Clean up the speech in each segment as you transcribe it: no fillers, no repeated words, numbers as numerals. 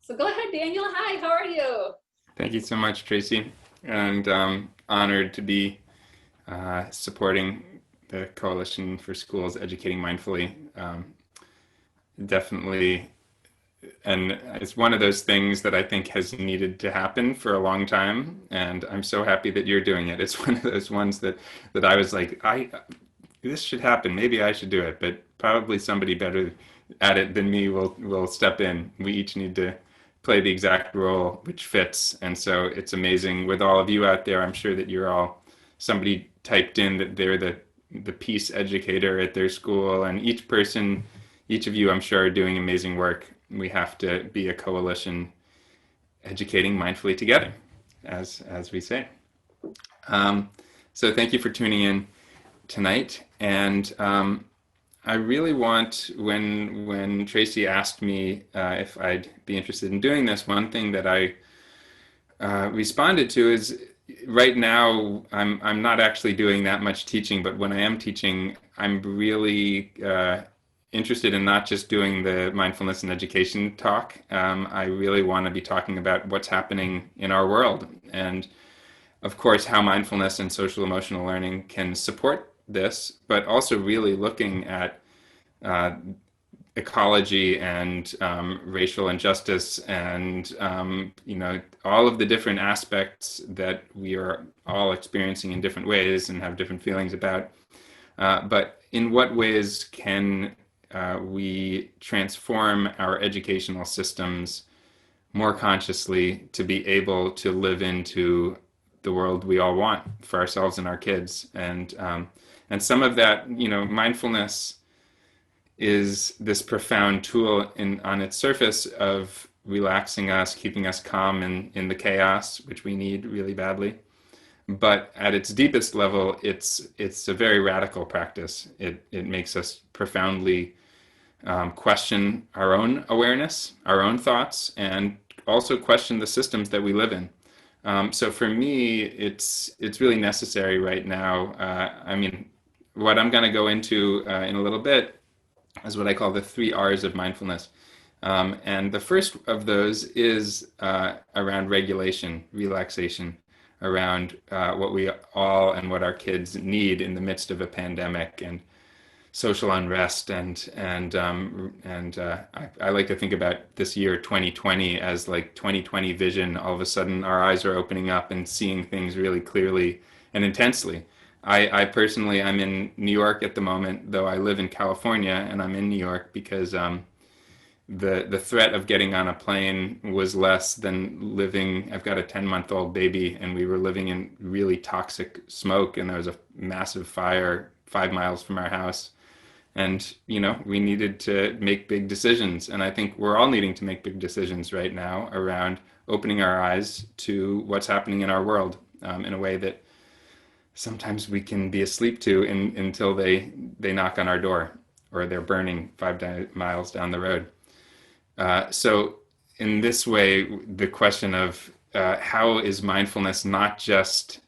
So go ahead, Daniel. Hi, how are you? Thank you so much, Tracy, and honored to be supporting the Coalition for Schools Educating Mindfully. Definitely, and it's one of those things that I think has needed to happen for a long time, and I'm so happy that you're doing it. It's one of those ones that I was like, I this should happen. Maybe I should do it, but probably somebody better at it than me will step in. We each need to play the exact role which fits, and so it's amazing with all of you out there. I'm sure that you're all somebody typed in that they're the peace educator at their school, and each of you, I'm sure, are doing amazing work. We have to be a coalition educating mindfully together, as we say. Um, so thank you for tuning in tonight. And I really want, when Tracy asked me if I'd be interested in doing this, one thing that I responded to is right now I'm not actually doing that much teaching, but when I am teaching, I'm really interested in not just doing the mindfulness and education talk. I really want to be talking about what's happening in our world, and of course how mindfulness and social emotional learning can support this, but also really looking at uh, ecology and racial injustice and all of the different aspects that we are all experiencing in different ways and have different feelings about. But in what ways can we transform our educational systems more consciously to be able to live into the world we all want for ourselves and our kids? And some of that, mindfulness is this profound tool on its surface of relaxing us, keeping us calm in the chaos, which we need really badly. But at its deepest level, it's a very radical practice. It makes us profoundly question our own awareness, our own thoughts, and also question the systems that we live in. So for me, it's really necessary right now. What I'm going to go into in a little bit is what I call the 3 R's of mindfulness. And the first of those is around regulation, relaxation, around what we all and what our kids need in the midst of a pandemic and social unrest. I like to think about this year 2020 as like 2020 vision. All of a sudden our eyes are opening up and seeing things really clearly and intensely. I personally, I'm in New York at the moment, though I live in California, and I'm in New York because the threat of getting on a plane was less than living. I've got a 10-month-old baby, and we were living in really toxic smoke, and there was a massive fire 5 miles from our house. And, we needed to make big decisions. And I think we're all needing to make big decisions right now around opening our eyes to what's happening in our world in a way that sometimes we can be asleep to until they knock on our door or they're burning 5 miles down the road. So in this way, the question of how is mindfulness not just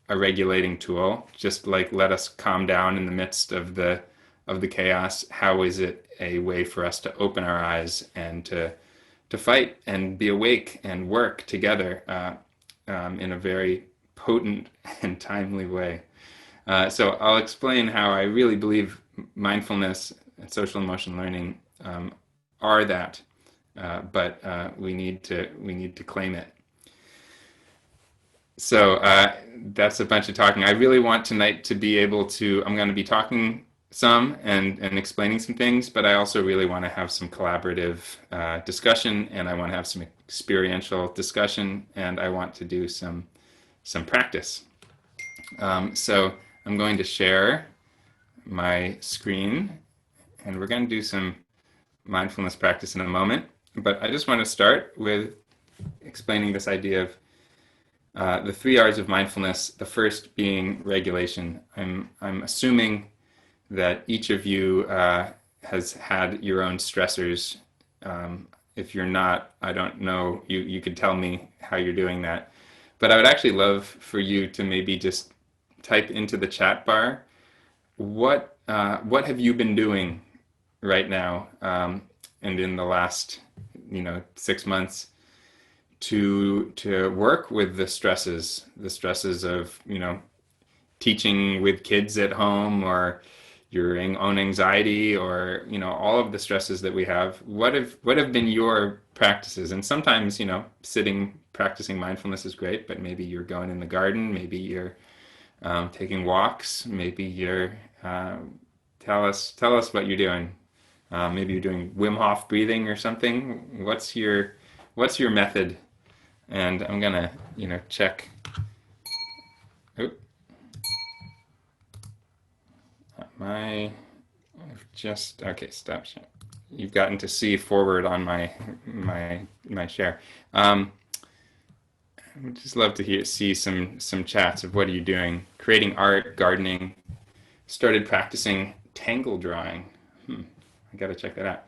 a regulating tool, just like let us calm down in the midst of the chaos? How is it a way for us to open our eyes and to fight and be awake and work together in a very potent and timely way? So I'll explain how I really believe mindfulness and social emotional learning are that, but we need to claim it. So that's a bunch of talking. I really want tonight to be able to. I'm going to be talking some and explaining some things, but I also really want to have some collaborative discussion, and I want to have some experiential discussion, and I want to do some practice. So I'm going to share my screen, and we're going to do some mindfulness practice in a moment. But I just want to start with explaining this idea of the 3 R's of mindfulness. The first being regulation. I'm assuming that each of you has had your own stressors. If you're not, I don't know. You could tell me how you're doing that. But I would actually love for you to maybe just type into the chat bar what have you been doing right now and in the last 6 months to work with the stresses of, teaching with kids at home, or your own anxiety, or all of the stresses that we have. What have been your practices? And sometimes, sitting practicing mindfulness is great, but maybe you're going in the garden, maybe you're taking walks, maybe you're tell us what you're doing. Maybe you're doing Wim Hof breathing or something. What's your method? And I'm gonna, check. Oop. My, I've just, okay, stop share. You've gotten to see forward on my share. I would just love to see some chats of what are you doing? Creating art, gardening. Started practicing tangle drawing. I gotta check that out.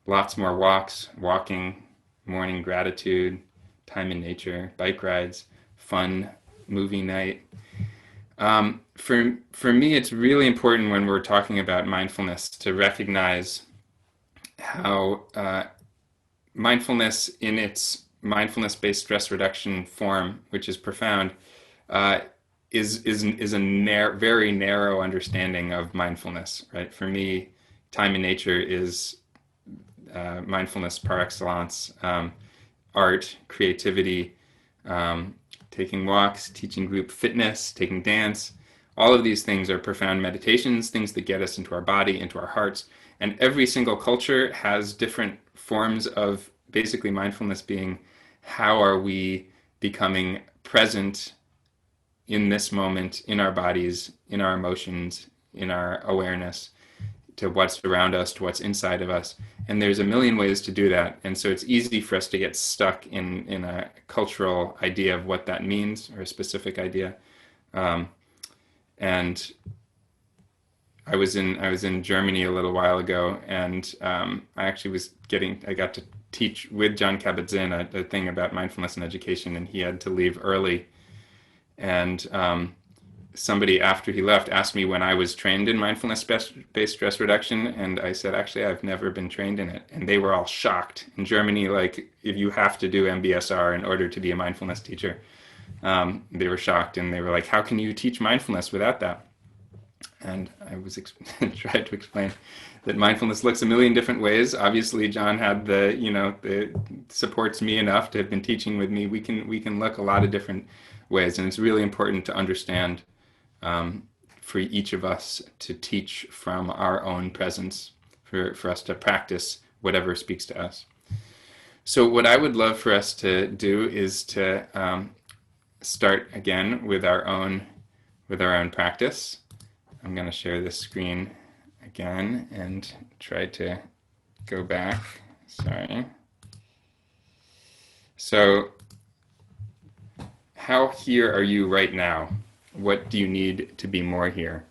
Lots more walks, walking, morning gratitude, time in nature, bike rides, fun movie night. For me, it's really important when we're talking about mindfulness to recognize how mindfulness in its mindfulness-based stress reduction form, which is profound, is a very narrow understanding of mindfulness, right? For me, time in nature is mindfulness par excellence. Art, creativity, taking walks, teaching group fitness, taking dance. All of these things are profound meditations, things that get us into our body, into our hearts. And every single culture has different forms of basically mindfulness being how are we becoming present in this moment, in our bodies, in our emotions, in our awareness, to what's around us, to what's inside of us. And there's a million ways to do that. And so it's easy for us to get stuck in a cultural idea of what that means, or a specific idea. And I was in Germany a little while ago, and I actually I got to teach with John Kabat-Zinn a thing about mindfulness and education, and he had to leave early. And somebody after he left asked me when I was trained in mindfulness-based stress reduction, and I said, actually, I've never been trained in it. And they were all shocked. In Germany, like, if you have to do MBSR in order to be a mindfulness teacher, they were shocked, and they were like, how can you teach mindfulness without that? And I was tried to explain that mindfulness looks a million different ways. Obviously, John had the supports me enough to have been teaching with me. We can look a lot of different ways, and it's really important to understand for each of us to teach from our own presence, for us to practice whatever speaks to us. So what I would love for us to do is to start again with our own practice. I'm going to share this screen again and try to go back. Sorry. So how here are you right now? What do you need to be more here?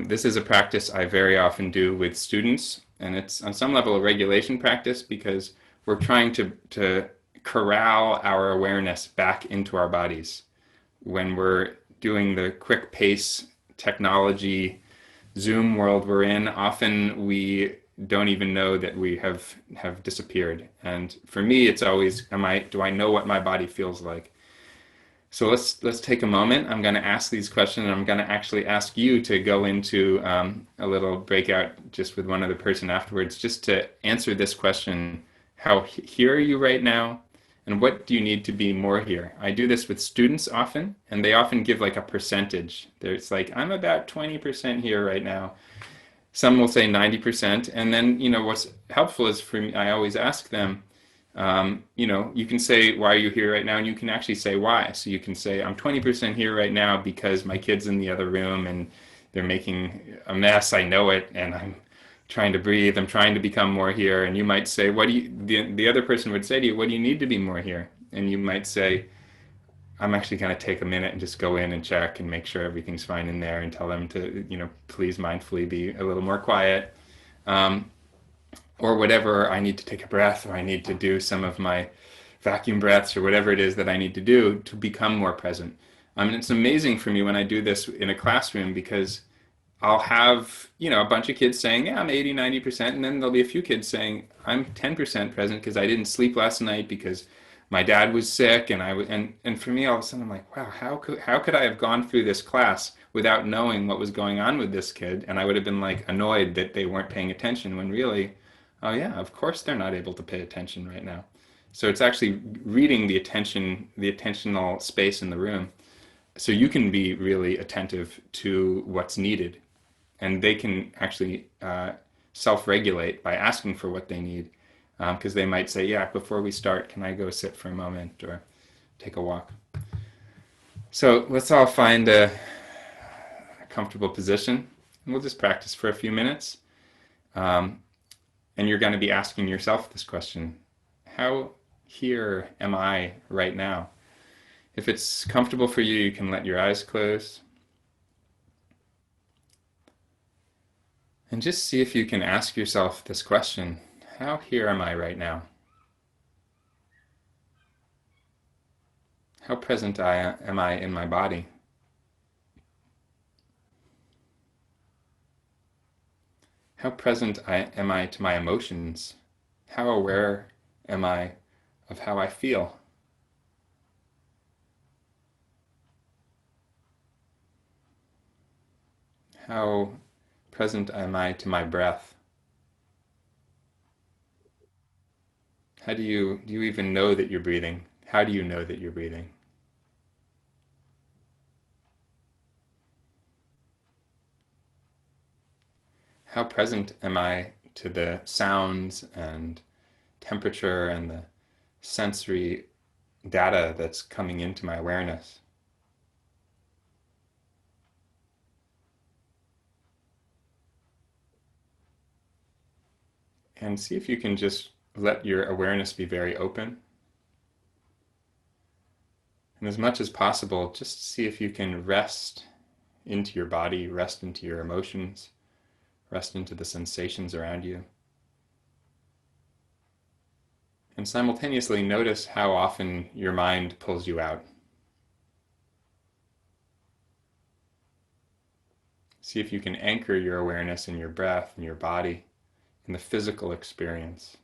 This is a practice I very often do with students, and it's on some level a regulation practice, because we're trying to corral our awareness back into our bodies. When we're doing the quick pace technology Zoom world we're in, often we don't even know that we have disappeared. And for me, it's always, do I know what my body feels like? So let's take a moment. I'm going to ask these questions, and I'm going to actually ask you to go into a little breakout just with one other person afterwards, just to answer this question: how here are you right now? And what do you need to be more here? I do this with students often, and they often give like a percentage. It's like, I'm about 20% here right now. Some will say 90%. And then, what's helpful is, for me, I always ask them, you can say, why are you here right now? And you can actually say why. So you can say, I'm 20% here right now because my kid's in the other room and they're making a mess. I know it. And I'm trying to breathe. I'm trying to become more here. And you might say, the other person would say to you, what do you need to be more here? And you might say, I'm actually going to take a minute and just go in and check and make sure everything's fine in there, and tell them to, please mindfully be a little more quiet. Or whatever, I need to take a breath, or I need to do some of my vacuum breaths, or whatever it is that I need to do to become more present. It's amazing for me when I do this in a classroom, because I'll have, a bunch of kids saying, yeah, I'm 80, 90%. And then there'll be a few kids saying, I'm 10% present because I didn't sleep last night, because my dad was sick, and and for me, all of a sudden, I'm like, wow, how could I have gone through this class without knowing what was going on with this kid? And I would have been like annoyed that they weren't paying attention when really, oh yeah, of course they're not able to pay attention right now. So it's actually reading the attentional space in the room, so you can be really attentive to what's needed, and they can actually self-regulate by asking for what they need, because they might say, yeah, before we start, can I go sit for a moment or take a walk? So let's all find a comfortable position, and we'll just practice for a few minutes. Um, and you're going to be asking yourself this question: how here am I right now? If it's comfortable for you, you can let your eyes close. And just see if you can ask yourself this question: how here am I right now? How present am I in my body? How present am I to my emotions? How aware am I of how I feel? How present am I to my breath? How do you even know that you're breathing? How do you know that you're breathing? How present am I to the sounds and temperature and the sensory data that's coming into my awareness? And see if you can just let your awareness be very open. And as much as possible, just see if you can rest into your body, rest into your emotions, rest into the sensations around you. And simultaneously notice how often your mind pulls you out. See if you can anchor your awareness in your breath and your body, in the physical experience.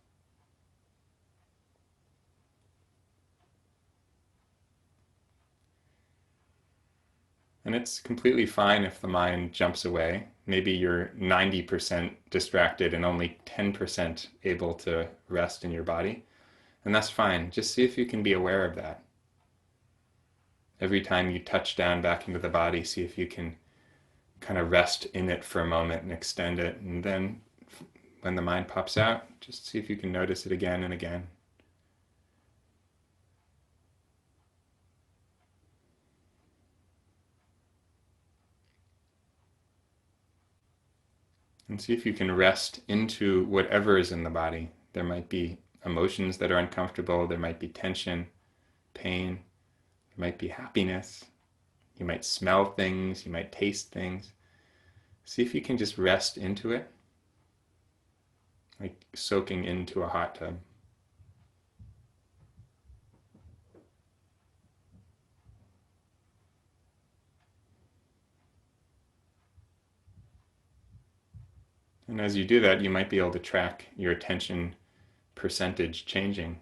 And it's completely fine if the mind jumps away. Maybe you're 90% distracted and only 10% able to rest in your body. And that's fine. Just see if you can be aware of that. Every time you touch down back into the body, see if you can kind of rest in it for a moment and extend it. And then when the mind pops out, just see if you can notice it again and again. And see if you can rest into whatever is in the body. There might be emotions that are uncomfortable, there might be tension, pain, there might be happiness. You might smell things, you might taste things. See if you can just rest into it, like soaking into a hot tub. And as you do that, you might be able to track your attention percentage changing.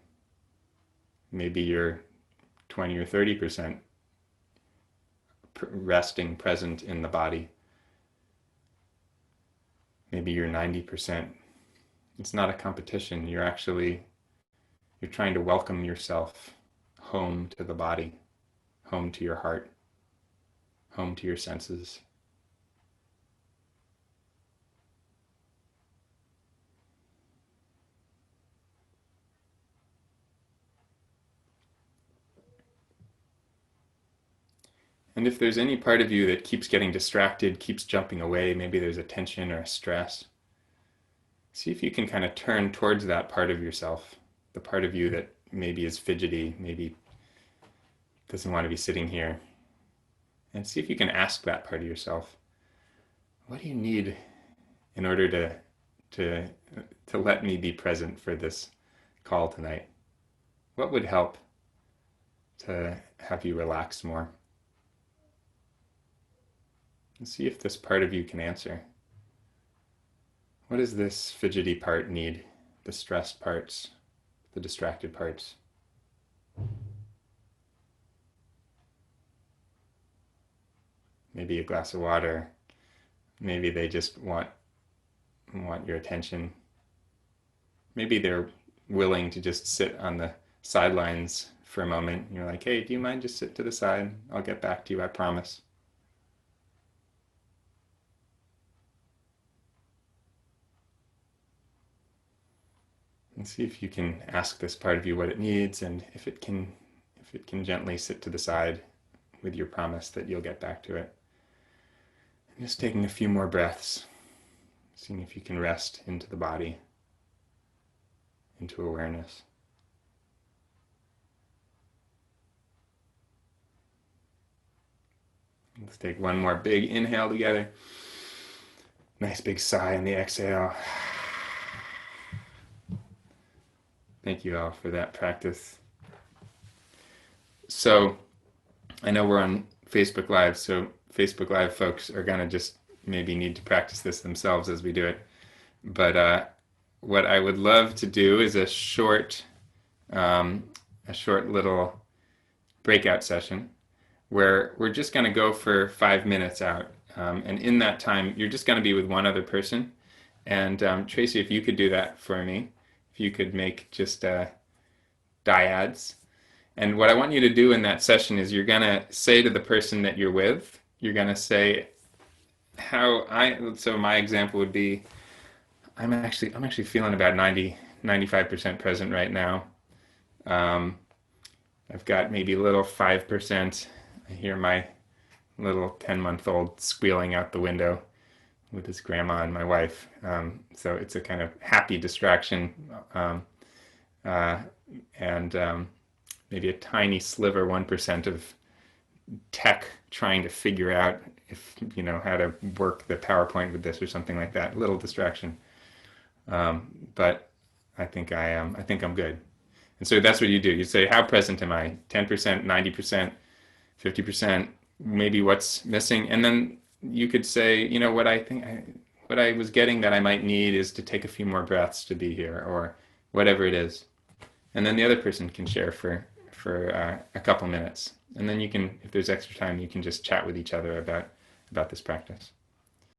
Maybe you're 20 or 30% resting present in the body. Maybe you're 90%. It's not a competition. You're trying to welcome yourself home to the body, home to your heart, home to your senses. And if there's any part of you that keeps getting distracted, keeps jumping away, maybe there's a tension or a stress, see if you can kind of turn towards that part of yourself, the part of you that maybe is fidgety, maybe doesn't want to be sitting here, and see if you can ask that part of yourself, what do you need in order to to let me be present for this call tonight? What would help to have you relax more? And see if this part of you can answer. What does this fidgety part need? The stressed parts, the distracted parts? maybe a glass of water. Maybe they just want your attention. Maybe they're willing to just sit on the sidelines for a moment. You're like, hey, do you mind just sit to the side? I'll get back to you, I promise. And see if you can ask this part of you what it needs, and if it can gently sit to the side with your promise that you'll get back to it. And just taking a few more breaths, seeing if you can rest into the body, into awareness. Let's take one more big inhale together. Nice big sigh on the exhale. Thank you all for that practice. So I know we're on Facebook Live, so Facebook Live folks are going to just maybe need to practice this themselves as we do it. But what I would love to do is a short little breakout session where we're just going to go for 5 minutes out. And in that time, you're just going to be with one other person. And Tracy, if you could do that for me, if you could make just dyads. And what I want you to do in that session is you're going to say to the person that you're with, you're going to say so my example would be, I'm actually feeling about 95% present right now. I've got maybe a little 5%. I hear my little 10-month-old squealing out the window with his grandma and my wife. So it's a kind of happy distraction. And maybe a tiny sliver, 1% of tech trying to figure out if, how to work the PowerPoint with this or something like that. Little distraction. But I think I'm good. And so that's what you do. You say, how present am I? 10%, 90%, 50%, maybe what's missing. And then you could say, what I was getting that I might need is to take a few more breaths to be here, or whatever it is. And then the other person can share for a couple minutes. And then you can, if there's extra time, you can just chat with each other about this practice.